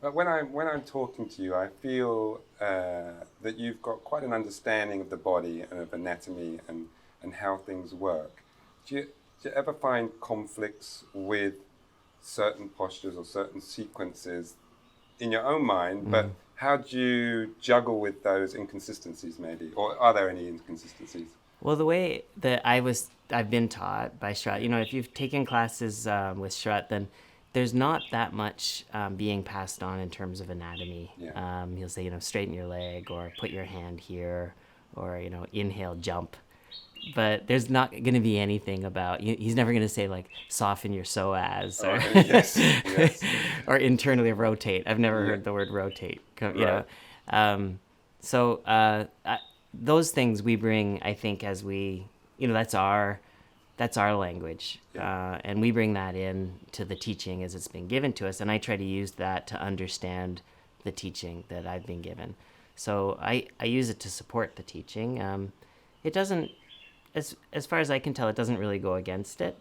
But when I'm talking to you, I feel that you've got quite an understanding of the body and of anatomy and how things work. Do you ever find conflicts with certain postures or certain sequences in your own mind? But how do you juggle with those inconsistencies, maybe, or are there any inconsistencies? Well, the way that I've been taught by Shrat, if you've taken classes with Shrat, then there's not that much being passed on in terms of anatomy. Yeah. He'll say, straighten your leg or put your hand here or, inhale, jump. But there's not going to be anything about, he's never going to say like soften your psoas Oh, or, yes, yes. or internally rotate. I've never Yeah. heard the word rotate, Right. Um, so those things we bring, I think, as we, that's our language, Yeah. and we bring that in to the teaching as it's been given to us, and I try to use that to understand the teaching that I've been given. So I use it to support the teaching. It doesn't, as far as I can tell, it doesn't really go against it.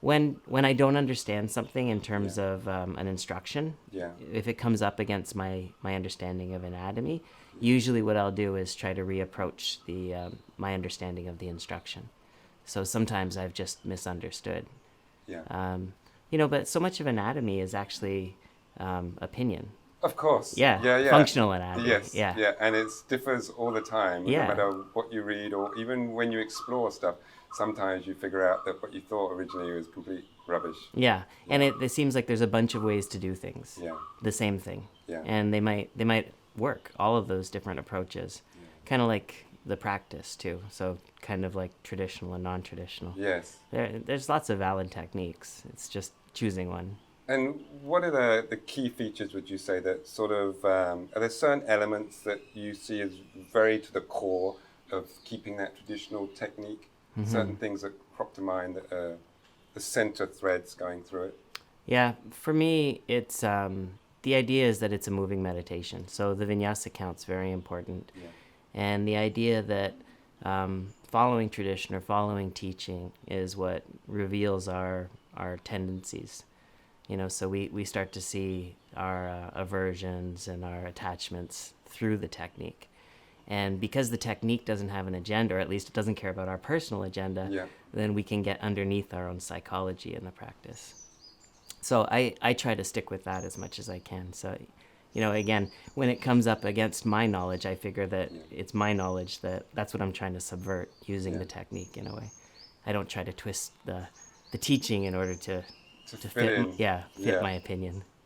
When I don't understand something in terms Yeah. of an instruction, Yeah. if it comes up against my understanding of anatomy, usually what I'll do is try to reapproach the my understanding of the instruction. So sometimes I've just misunderstood. Yeah. But so much of anatomy is actually opinion. Of course. Yeah, Yeah, yeah. functional anatomy. Yes, Yeah, yeah, and it differs all the time, no yeah, matter what you read or even when you explore stuff. Sometimes you figure out that what you thought originally was complete rubbish. yeah. And Yeah. it seems like there's a bunch of ways to do things. Yeah, The same thing, yeah, and they might work. All of those different approaches, yeah. kind of like the practice too. So kind of like traditional and non-traditional. Yes. There's lots of valid techniques. It's just choosing one. And what are the key features, would you say, that sort of, are there certain elements that you see as very to the core of keeping that traditional technique? Certain things that crop to mind that are the center threads going through it? Yeah, for me, it's the idea is that it's a moving meditation. So the vinyasa count's very important, Yeah, and the idea that following tradition or following teaching is what reveals our tendencies. So we start to see our aversions and our attachments through the technique. And because the technique doesn't have an agenda, or at least it doesn't care about our personal agenda, yeah, then we can get underneath our own psychology in the practice. So I try to stick with that as much as I can. So, again, when it comes up against my knowledge, I figure that yeah, it's my knowledge that's what I'm trying to subvert using yeah. the technique in a way. I don't try to twist the teaching in order to To fit fit, in. yeah, fit Yeah. my opinion.